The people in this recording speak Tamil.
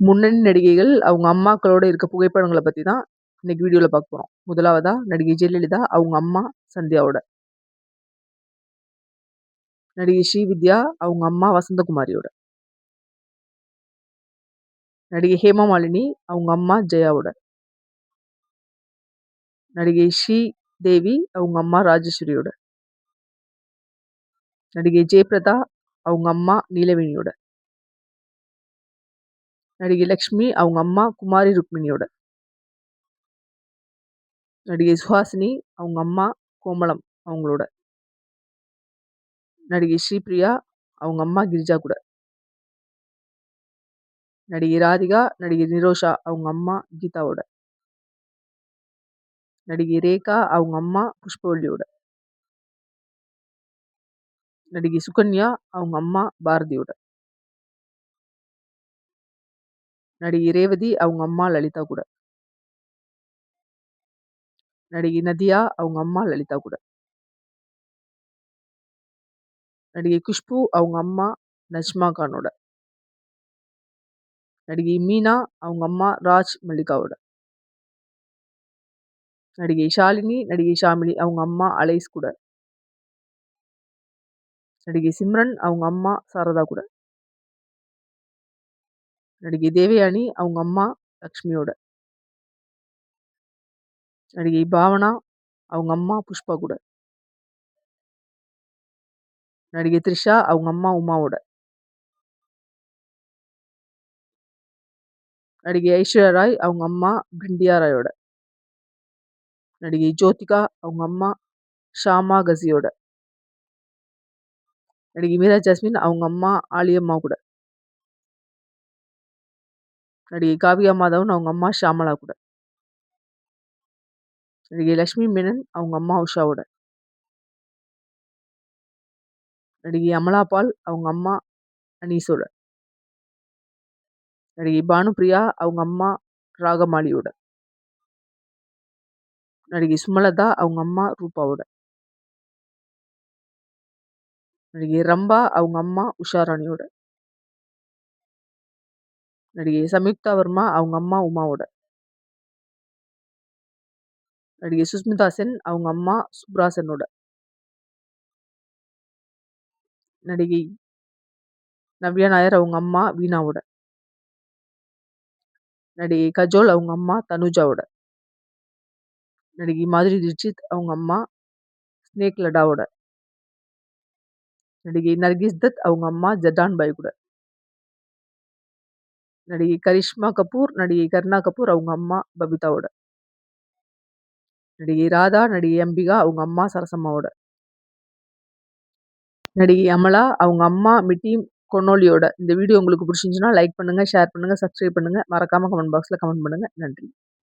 முன்னணி நடிகைகள் அவங்க அம்மாக்களோட இருக்க புகைப்படங்கள பத்தி தான் இன்னைக்கு வீடியோல பார்க்க போறோம். முதலாவதா நடிகை ஜெயலலிதா அவங்க அம்மா சந்தியாவோட. நடிகை ஸ்ரீவித்யா அவங்க அம்மா வசந்தகுமாரியோட. நடிகை ஹேமமாலினி அவங்க அம்மா ஜெயாவோட. நடிகை ஸ்ரீதேவி அவங்க அம்மா ராஜேஸ்வரியோட. நடிகை ஜெயபிரதா அவங்க அம்மா நீலவேணியோட. நடிகை லக்ஷ்மி அவங்க அம்மா குமாரி ருக்மிணியோட. நடிகை சுஹாசினி அவங்க அம்மா கோமளம் அவங்களோட. நடிகை ஸ்ரீபிரியா அவங்க அம்மா கிரிஜா கூட. நடிகை ராதிகா, நடிகை நிரோஷா அவங்க அம்மா கீதாவோட. நடிகை ரேகா அவங்க அம்மா புஷ்பவல்லியோட. நடிகை சுகன்யா அவங்க அம்மா பாரதியோட. நடிகை ரேவதி அவங்க அம்மா லலிதா கூட. நடிகை நதியா அவங்க அம்மா லலிதா கூட. நடிகை குஷ்பு அவங்க அம்மா நஜ்மா கானோட. நடிகை மீனா அவங்க அம்மா ராஜ் மல்லிகாவோட. நடிகை ஷாலினி, நடிகை ஷாமிலி அவங்க அம்மா அலைஸ் கூட. நடிகை சிம்ரன் அவங்க அம்மா சாரதா கூட. நடிகை தேவயானி அவங்க அம்மா லக்ஷ்மியோட. நடிகை பாவனா அவங்க அம்மா புஷ்பா கூட. நடிகை த்ரிஷா அவங்க அம்மா உமாவோட. நடிகை ஐஸ்வர்யா ராய் அவங்க அம்மா பிருந்தியா ராயோட. நடிகை ஜோதிகா அவங்க அம்மா ஷாமா கசியோட. நடிகை மீரா ஜாஸ்மின் அவங்க அம்மா ஆலியம்மா கூட. நடிகை காவியா மாதவன் அவங்க அம்மா ஷாமலா கூட. நடிகை லட்சுமி மேனன் அவங்க அம்மா உஷாவோட. நடிகை அமலா பால் அவங்க அம்மா அனீஸோட. நடிகை பானுப்பிரியா அவங்க அம்மா ராகமாலியோட. நடிகை சுமலதா அவங்க அம்மா ரூபாவோட. நடிகை ரம்பா அவங்க அம்மா உஷாராணியோட. நடிகை சம்யுக்தா வர்மா அவங்க அம்மா உமாவோட. நடிகை சுஸ்மிதா சென் அவங்க அம்மா சுப்ரா சென்னோட. நடிகை நவ்யா நாயர் அவங்க அம்மா வீணாவோட. நடிகை கஜோல் அவங்க அம்மா தனுஜாவோட. நடிகை மாதுரி தீட்சித் அவங்க அம்மா ஸ்னேக் லடாவோட. நடிகை நர்கிஸ் தத் அவங்க அம்மா ஜடான் பாய் கூட. நடிகை கரிஷ்மா கபூர், நடிகை கர்ணா கபூர் அவங்க அம்மா பபிதாவோட. நடிகை ராதா, நடிகை அம்பிகா அவங்க அம்மா சரசம்மாவோட. நடிகை அமலா அவங்க அம்மா மிட்டி கொன்னோலியோட. இந்த வீடியோ உங்களுக்கு பிடிச்சிருந்துச்சுன்னா லைக் பண்ணுங்க, ஷேர் பண்ணுங்க, சப்ஸ்கிரைப் பண்ணுங்க. மறக்காம கமெண்ட் பாக்ஸ்ல கமெண்ட் பண்ணுங்க. நன்றி.